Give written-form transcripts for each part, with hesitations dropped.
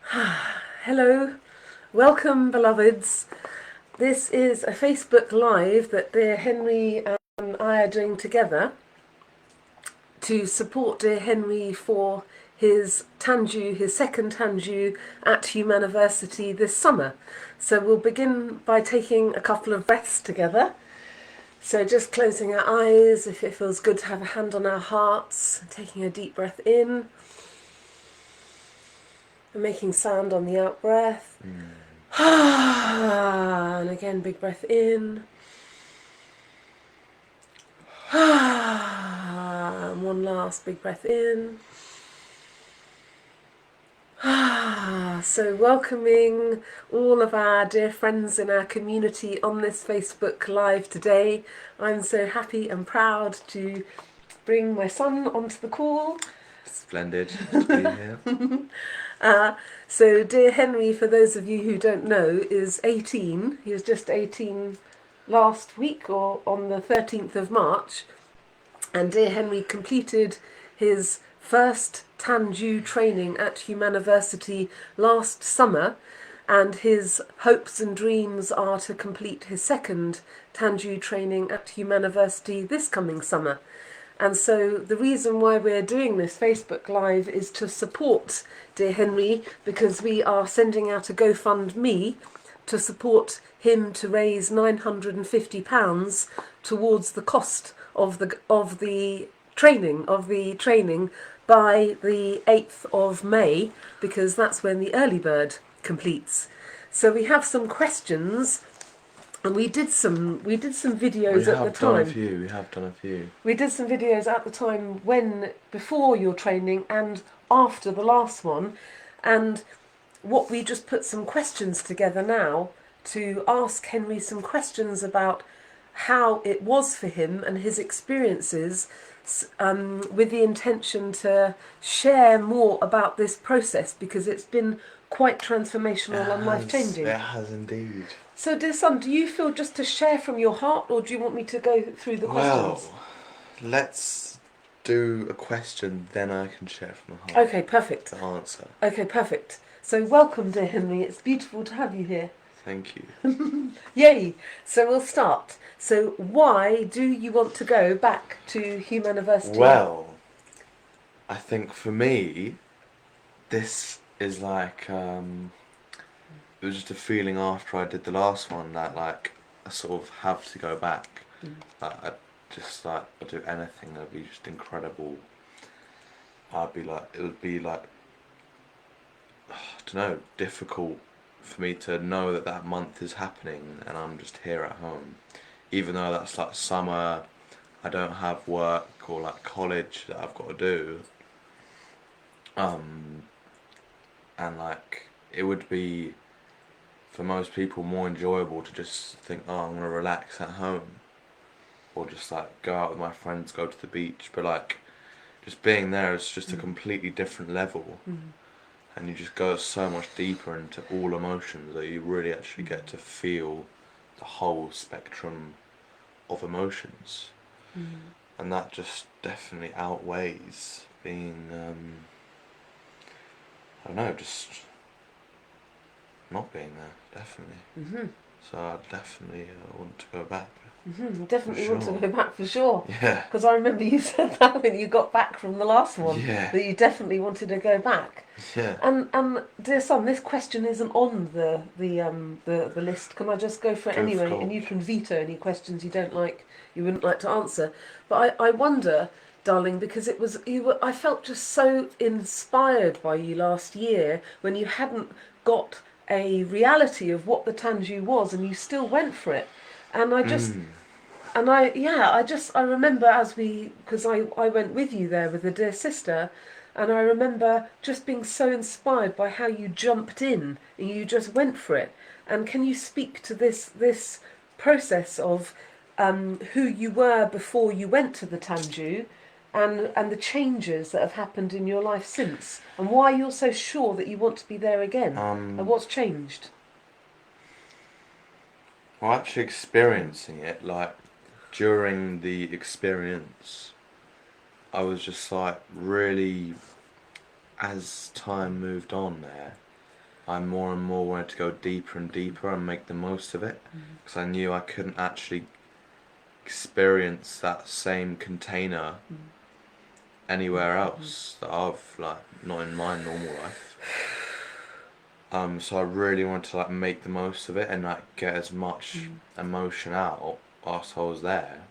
Hello, welcome, beloveds. This is a Facebook Live that dear Henry and I are doing together to support dear Henry for his Tanju, his second Tanju at Humaniversity this summer. So we'll begin by taking a couple of breaths together. So just closing our eyes, if it feels good to have a hand on our hearts, taking a deep breath in and making sound on the out breath. And again, big breath in. And one last big breath in. So welcoming all of our dear friends in our community on this Facebook Live today. I'm so happy and proud to bring my son onto the call. Splendid to be here. So dear Henry, for those of you who don't know, is 18. He was just 18 last week or on the 13th of March. And dear Henry completed his first Tanju training at Humaniversity last summer, and his hopes and dreams are to complete his second Tanju training at Humaniversity this coming summer. And so the reason why we're doing this Facebook Live is to support dear Henry, because we are sending out a GoFundMe to support him to raise £950 towards the cost of the training by the 8th of May, because that's when the early bird completes. So we have some questions, and we did some videos at the time. We have done a few. We did some videos at the time before your training and after the last one, and what we just put some questions together now to ask Henry some questions about how it was for him and his experiences, with the intention to share more about this process, because it's been quite transformational and life-changing. It has indeed. So, dear son, do you feel just to share from your heart, or do you want me to go through the questions? Well, let's do a question, then I can share from the heart. Okay, perfect. The answer. Okay, perfect. So, welcome, dear Henry. It's beautiful to have you here. Thank you. Yay! So we'll start. So why do you want to go back to Humaniversity? Well, I think for me, this is like, it was just a feeling after I did the last one that like, I sort of have to go back. I'd do anything, it'd be just incredible. It would be like, I don't know, difficult for me to know that that month is happening and I'm just here at home. Even though that's like summer, I don't have work or like college that I've got to do. And like, it would be, for most people, more enjoyable to just think, oh, I'm gonna relax at home. Or just like go out with my friends, go to the beach. But like, just being there is just a completely different level. And you just go so much deeper into all emotions that you really actually get to feel the whole spectrum of emotions. And that just definitely outweighs being, I don't know, just not being there, definitely. So I definitely want to go back. Definitely want to sure. go back for sure. Yeah. Because I remember you said that when you got back from the last one. Yeah. That you definitely wanted to go back. Yeah. And dear son, this question isn't on the list. Can I just go for it Go for anyway? it. And you can veto any questions you don't like, you wouldn't like to answer. But I wonder, darling, because I felt just so inspired by you last year when you hadn't got a reality of what the Tanju was, and you still went for it. And I just I remember because I went with you there with a dear sister, and I remember just being so inspired by how you jumped in and you just went for it. And can you speak to this process of who you were before you went to the Tanju, and the changes that have happened in your life since, and why you're so sure that you want to be there again, and what's changed? Well, actually experiencing it, like, during the experience, I was just like, really, as time moved on there, I more and more wanted to go deeper and deeper and make the most of it, because I knew I couldn't actually experience that same container anywhere else that I've like not in my normal life. So I really wanted to like make the most of it and like get as much emotion out whilst I was there.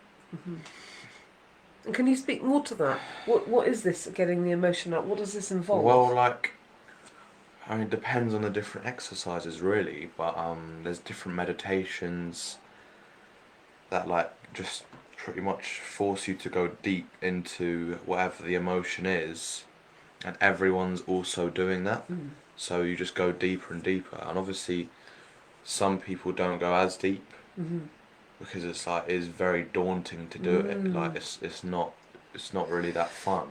And can you speak more to that? What is this getting the emotion out? What does this involve? Well, like, I mean, it depends on the different exercises really, but there's different meditations that like just pretty much force you to go deep into whatever the emotion is, and everyone's also doing that. So you just go deeper and deeper, and obviously some people don't go as deep because it's like it's very daunting to do it. Like it's not really that fun.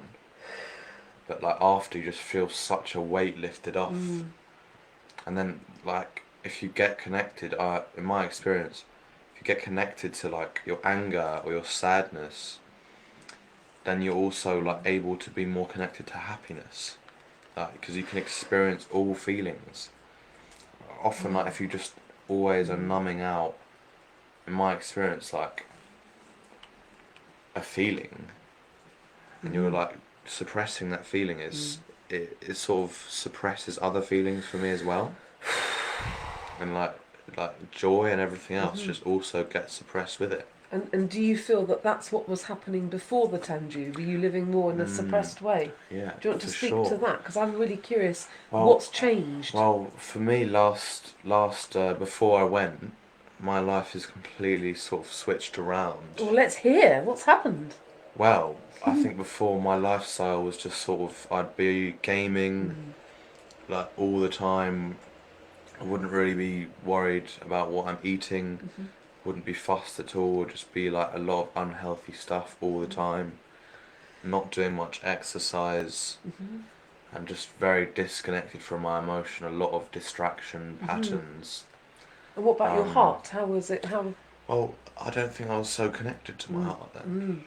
But like after, you just feel such a weight lifted off, and then like if you get connected, in my experience, if you get connected to like your anger or your sadness, then you're also like able to be more connected to happiness, because you can experience all feelings. Often, like if you just always are numbing out, in my experience, like a feeling, and you're like suppressing that feeling, it sort of suppresses other feelings for me as well, and like joy and everything else just also gets suppressed with it. And do you feel that that's what was happening before the Tanju? Were you living more in a suppressed way? Yeah. Do you want to speak sure. to that? Because I'm really curious. Well, what's changed? Well, for me, last before I went, my life is completely sort of switched around. Well, let's hear. What's happened? Well, I think before my lifestyle was just sort of, I'd be gaming like all the time. I wouldn't really be worried about what I'm eating. Wouldn't be fussed at all. Just be like a lot of unhealthy stuff all the time. Not doing much exercise. And just very disconnected from my emotion. A lot of distraction patterns. And what about your heart? How was it? How? Well, I don't think I was so connected to my heart then.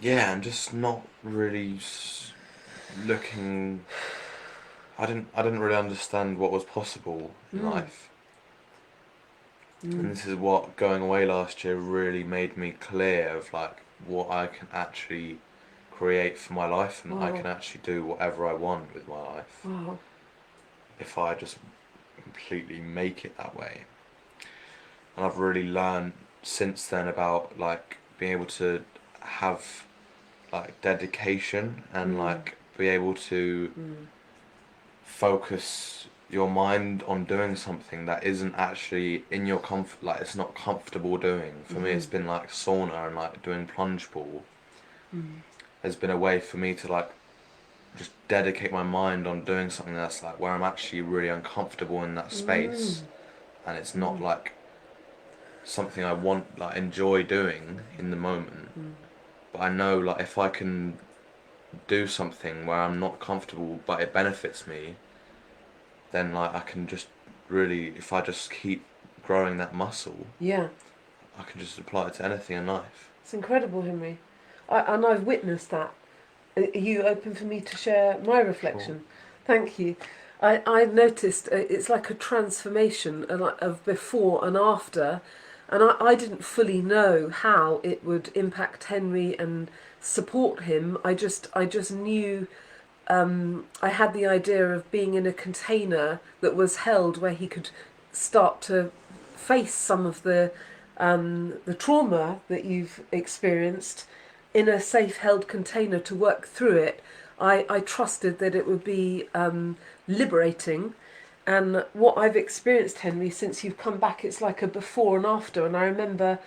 Yeah, and just not really looking. I didn't really understand what was possible in life. And this is what going away last year really made me clear of, like what I can actually create for my life, and I can actually do whatever I want with my life. Wow. If I just completely make it that way. And I've really learned since then about like being able to have like dedication and like be able to focus your mind on doing something that isn't actually in your comfort, like it's not comfortable doing. For me, it's been like sauna and like doing plunge pool. Has been a way for me to like just dedicate my mind on doing something that's like where I'm actually really uncomfortable in that space, and it's not like something I want, like enjoy doing in the moment, but I know like if I can do something where I'm not comfortable but it benefits me, then like I can just really, if I just keep growing that muscle, Yeah. I can just apply it to anything in life. It's incredible, Henry. And I've witnessed that. Are you open for me to share my reflection? Cool. Thank you. I noticed it's like a transformation of before and after, and I didn't fully know how it would impact Henry and support him. I just knew I had the idea of being in a container that was held where he could start to face some of the trauma that you've experienced in a safe held container to work through it. I trusted that it would be liberating, and what I've experienced, Henry, since you've come back, it's like a before and after. And I remember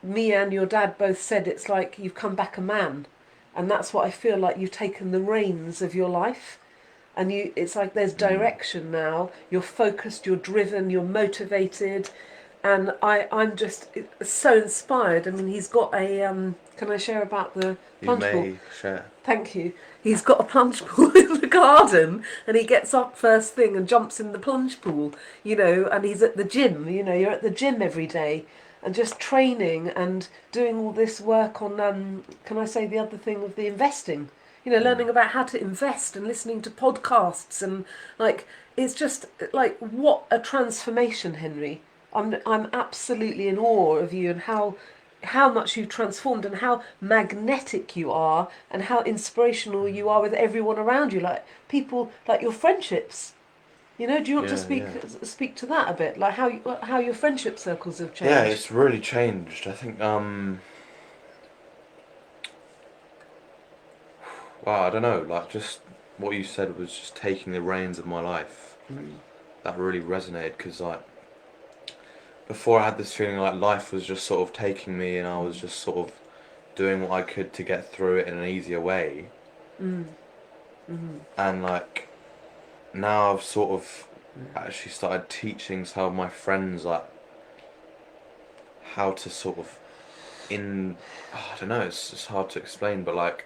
me and your dad both said it's like you've come back a man, and that's what I feel like. You've taken the reins of your life, and it's like there's direction now. You're focused, you're driven, you're motivated, and I'm just so inspired. I mean, he's got a can I share about the plunge pool? You may share. Thank you. He's got a plunge pool in the garden, and he gets up first thing and jumps in the plunge pool, and he's at the gym. You're at the gym every day and just training and doing all this work on, can I say the other thing of the investing? learning about how to invest and listening to podcasts and like it's just like what a transformation, Henry. I'm absolutely in awe of you and how much you've transformed and how magnetic you are and how inspirational you are with everyone around you, like people, like your friendships. Do you want to Yeah, speak yeah. speak to that a bit, like how your friendship circles have Yeah, changed? it's really changed. I think, wow, I don't know, like just what you said was just taking the reins of my life. That really resonated because, like, before I had this feeling like life was just sort of taking me and I was just sort of doing what I could to get through it in an easier way. And, like, now I've sort of actually started teaching some of my friends, like, how to sort of, I don't know, it's hard to explain, but,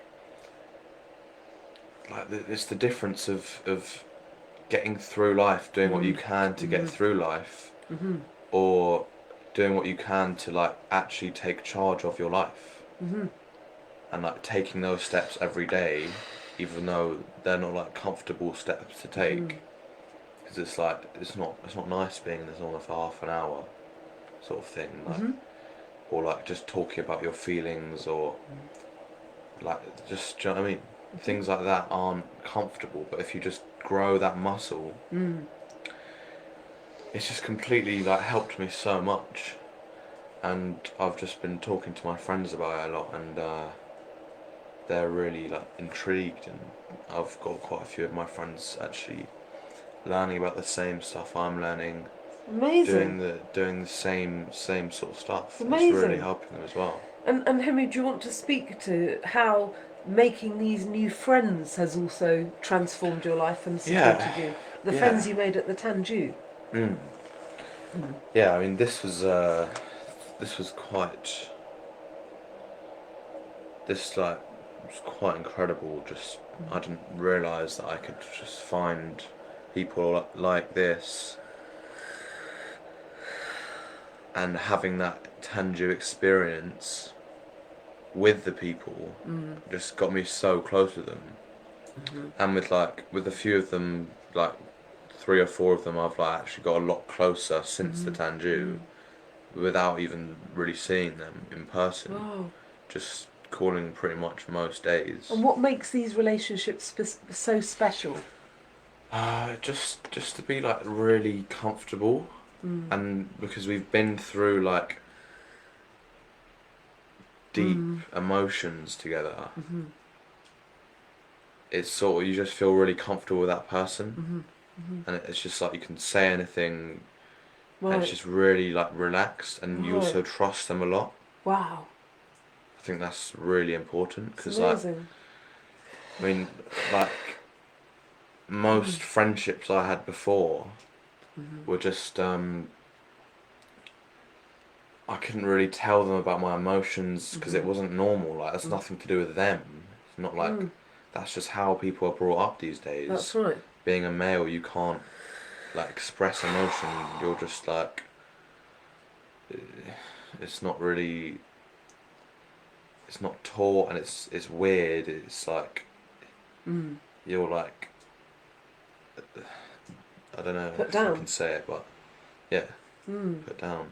it's the difference of getting through life, doing what you can to get through life, or doing what you can to like actually take charge of your life, and like taking those steps every day, even though they're not like comfortable steps to take, because it's like it's not nice being in the sauna for half an hour, sort of thing, like, or like just talking about your feelings or like just, do you know what I mean? Things like that aren't comfortable, but if you just grow that muscle, it's just completely like helped me so much. And I've just been talking to my friends about it a lot, and they're really like intrigued, and I've got quite a few of my friends actually learning about the same stuff I'm learning, Amazing. doing the same sort of stuff. And it's really Amazing. helping them as well. And Henry, do you want to speak to how making these new friends has also transformed your life and Yeah, supported you? The yeah, friends you made at the Tanju. yeah. I mean, this was quite this like was quite incredible. Just I didn't realise that I could just find people like this, and having that Tanju experience with the people just got me so close with them. And with a few of them, like 3 or 4 of them, I've like actually got a lot closer since the Tanju without even really seeing them in person, Wow. just calling pretty much most days. And what makes these relationships so special? Just to be like really comfortable, and because we've been through like deep emotions together, it's sort of you just feel really comfortable with that person, and it's just like you can say anything, and it's Right. just really like relaxed, and you Right. also trust them a lot. Wow. I think that's really important It's because, like, amazing. I mean, like most friendships I had before were just I couldn't really tell them about my emotions because it wasn't normal. Like, that's nothing to do with them. It's not like that's just how people are brought up these That's days. right. Being a male, you can't like express emotion. You're just like it's not really it's not taught, and it's weird. It's like you're like I don't know Put if I down. can say it, but yeah, put down.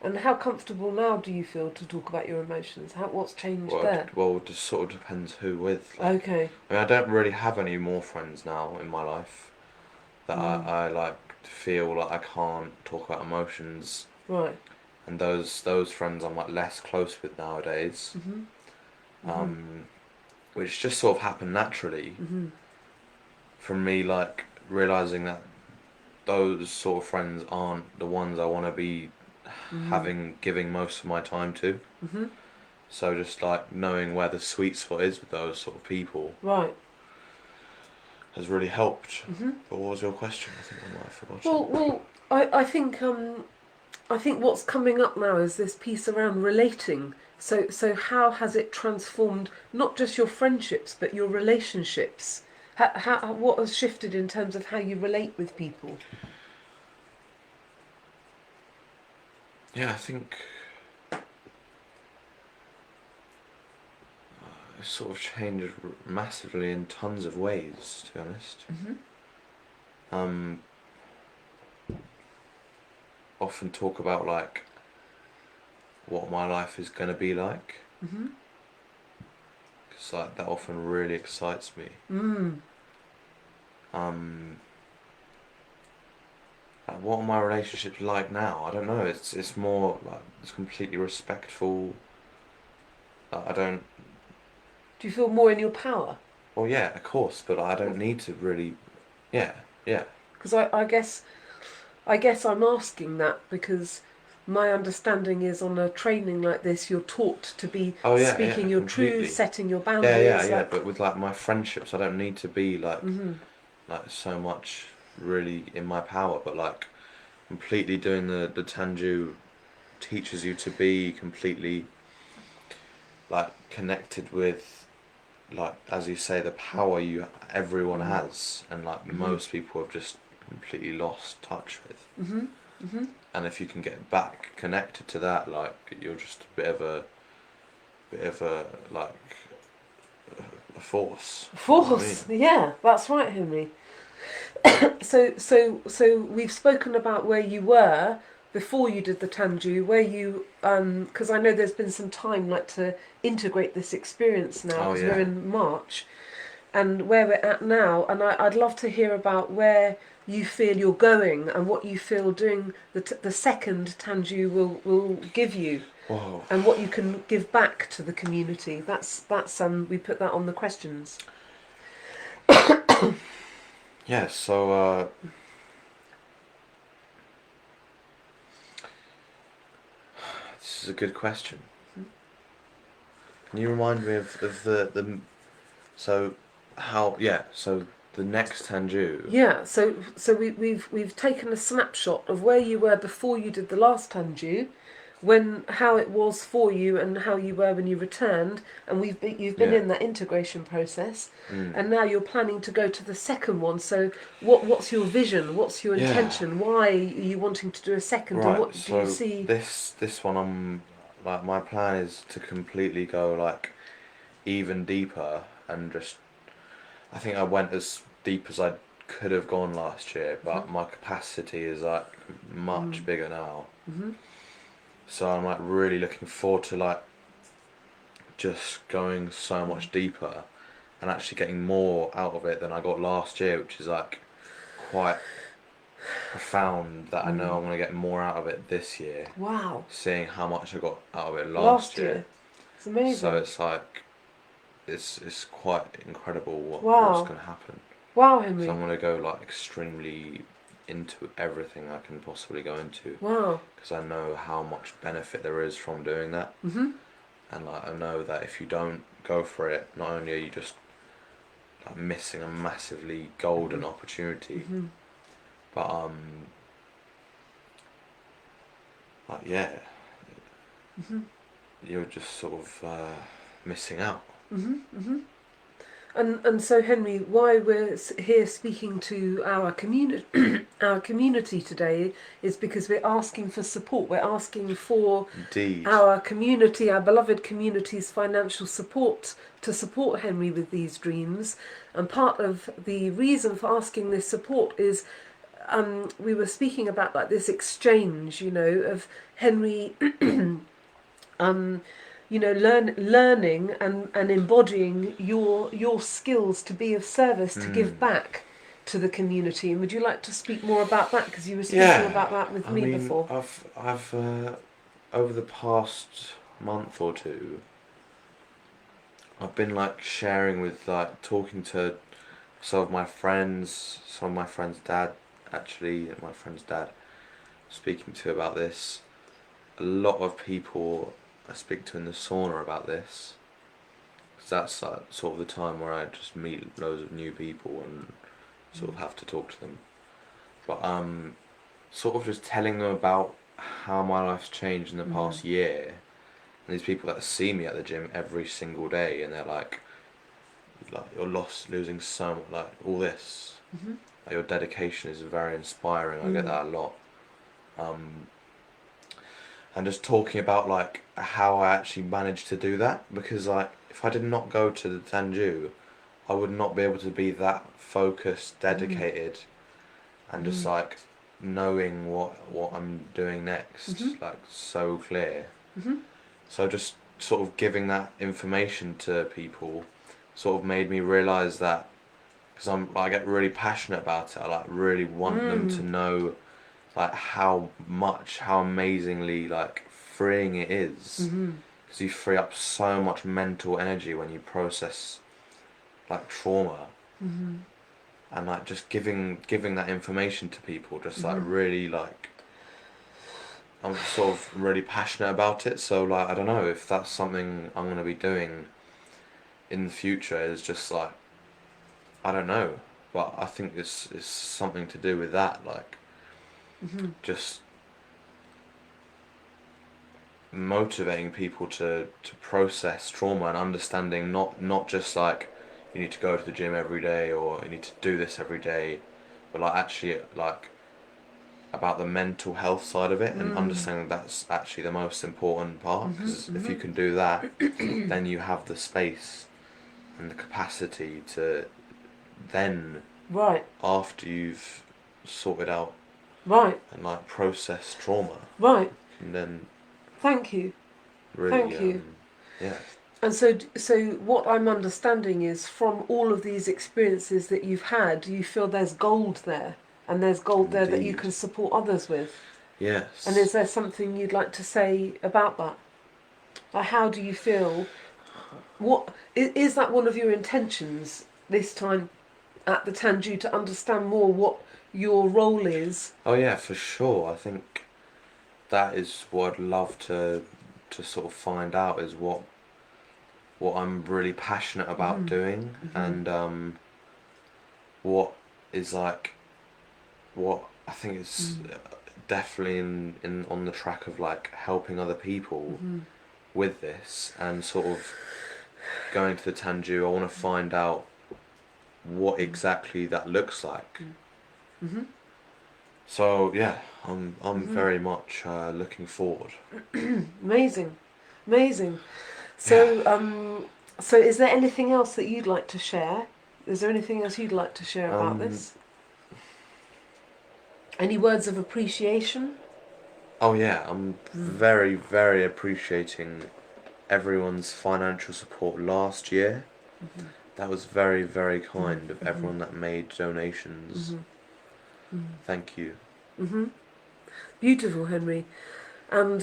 And how comfortable now do you feel to talk about your emotions? What's changed there? Well, it just sort of depends who with. Like, Okay. I mean, I don't really have any more friends now in my life that I like feel like I can't talk about emotions, Right. and those friends I'm like less close with nowadays. Which just sort of happened naturally from me, like realizing that those sort of friends aren't the ones I want to be giving most of my time to. So just like knowing where the sweet spot is with those sort of people Right. has really helped. But what was your question? I think I might have forgotten. Well, I think what's coming up now is this piece around relating. So how has it transformed not just your friendships but your relationships? What has shifted in terms of how you relate with people? Yeah, I think it's sort of changed massively in tons of ways, to be honest. Um, often talk about like what my life is gonna be like, because like that often really excites me. Um, like, what are my relationships like now? I don't know. It's more like it's completely respectful. Like, I don't. Do you feel more in your power? Well, yeah, of course, but I don't need to really. Yeah, yeah. Because I guess I'm asking that because my understanding is on a training like this, you're taught to be Oh yeah, yeah, speaking your truth, completely. setting your Yeah, yeah, boundaries. yeah. Like, But with like my friendships, I don't need to be like so much really in my power. But like completely doing the Tanju teaches you to be completely like connected with, like as you say, the power you everyone has, and like most people have just completely lost touch with. And if you can get back connected to that, like you're just a bit of a like a force. You know what I force, mean? yeah, that's right, Henry. So we've spoken about where you were before you did the Tanju, where you because I know there's been some time like to integrate this experience now Oh because we're yeah. in March, and where we're at now, and I'd love to hear about where you feel you're going and what you feel doing the second Tanju will give you, Whoa. and what you can give back to the community. That's we put that on the questions. Yeah. So this is a good question. Can you remind me of the so how yeah so the next Tanju. Yeah, so we've taken a snapshot of where you were before you did the last Tanju, when how it was for you and how you were when you returned, and you've been Yeah. in that integration process, Mm. and now you're planning to go to the second one. So what's your vision? What's your Yeah. intention? Why are you wanting to do a second? And Right. what do you So see? this one I'm like my plan is to completely go like even deeper and just I think I went as deep as I could have gone last year, but my capacity is like much bigger now. So I'm like really looking forward to like just going so much deeper and actually getting more out of it than I got last year, which is like quite profound that I know I'm going to get more out of it this year, Wow, seeing how much I got out of it last last year. year, it's So amazing. it's like it's quite incredible what's Wow, going to happen. wow, So I'm Henry, going to go like extremely into everything I can possibly go into wow. because I know how much benefit there is from doing that. And like I know that if you don't go for it, not only are you just like missing a massively golden opportunity, but like yeah, you're just sort of missing out. And so, Henry, why we're here speaking to our community, our community today, is because we're asking for support. We're asking for Indeed. our community, our beloved community's financial support to support Henry with these dreams. And part of the reason for asking this support is we were speaking about like this exchange, of Henry learning and embodying your skills to be of service, to give back to the community. And would you like to speak more about that? Because you were speaking Yeah, about that with I me mean, before. I've over the past month or two, I've been like sharing with like talking to some of my friends' dad, actually, my friend's dad, speaking to about this. A lot of people I speak to in the sauna about this, because that's like sort of the time where I just meet loads of new people and sort of have to talk to them. But sort of just telling them about how my life's changed in the past year. And these people that see me at the gym every single day, and they're like you're lost, losing so much, like all this. Like, your dedication is very inspiring. I get that a lot. And just talking about like how I actually managed to do that because like if I did not go to the Tanju, I would not be able to be that focused, dedicated, and just like knowing what I'm doing next, like so clear. So just sort of giving that information to people sort of made me realise that, because I get really passionate about it. I like really want them to know like how amazingly like freeing it is, because you free up so much mental energy when you process like trauma, and like just giving that information to people, just like really like, I'm sort of really passionate about it. So like, I don't know if that's something I'm gonna be doing in the future, is just like, I don't know, but I think it's something to do with that, like just motivating people to process trauma and understanding, not just like you need to go to the gym every day or you need to do this every day, but like actually like about the mental health side of it, and understanding that's actually the most important part, because if you can do that, then you have the space and the capacity to then, Right. after you've sorted out Right. and like process trauma, Right. and then Thank you. really Thank you. yeah. And so what I'm understanding is, from all of these experiences that you've had, you feel there's gold there, and there's gold there that you Indeed. can support others with. Yes. And is there something you'd like to say about that? Like, how do you feel? What is that one of your intentions this time at the Tanju, to understand more what your role is? Oh yeah, for sure. I think that is what I'd love to sort of find out, is what I'm really passionate about doing, and what is like, what I think is definitely in on the track of like helping other people with this, and sort of going to the Tanju. I want to find out what exactly that looks like. So yeah, I'm very much looking forward. Amazing, amazing. So so is there anything else that you'd like to share? Is there anything else you'd like to share about this? Any words of appreciation? Oh yeah, I'm very, very appreciating everyone's financial support last year. That was very, very kind of everyone that made donations. Thank you. Beautiful, Henry. And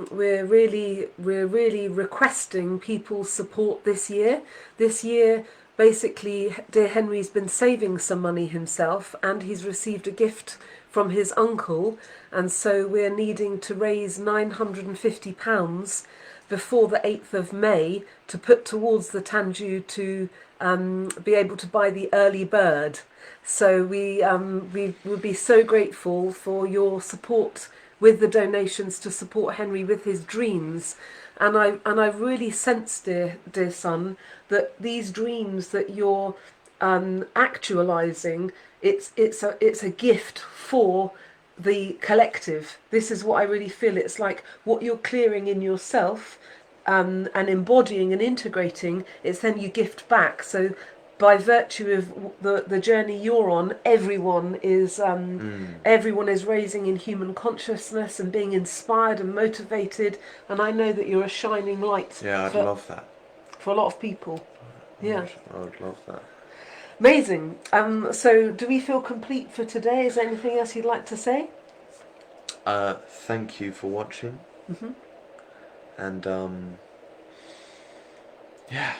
we're really requesting people's support this year. This year, basically, dear Henry's been saving some money himself, and he's received a gift from his uncle, and so we're needing to raise £950 before the 8th of May to put towards the Tanju to be able to buy the early bird. So we would be so grateful for your support with the donations to support Henry with his dreams. And I really sense, dear son, that these dreams that you're actualizing, it's a gift for the collective. This is what I really feel. It's like what you're clearing in yourself, and embodying and integrating, it's then you gift back. So by virtue of the journey you're on, everyone is raising in human consciousness and being inspired and motivated. And I know that you're a shining light. Yeah, I'd love that. For a lot of people. Yeah. I would love that. Amazing. So do we feel complete for today? Is there anything else you'd like to say? Thank you for watching. And yeah,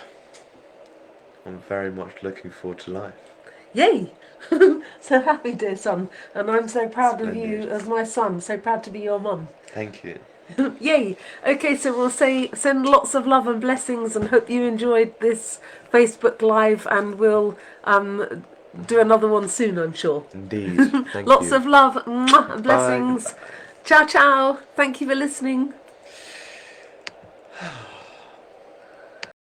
I'm very much looking forward to life. Yay! So happy, dear son, and I'm so proud of you as my son. So proud to be your mum. Thank you. Yay! Okay, so we'll send lots of love and blessings, and hope you enjoyed this Facebook Live, and we'll do another one soon, I'm sure. Indeed. Thank Lots you. of love, mwah, and blessings. Bye. Ciao, ciao. Thank you for listening.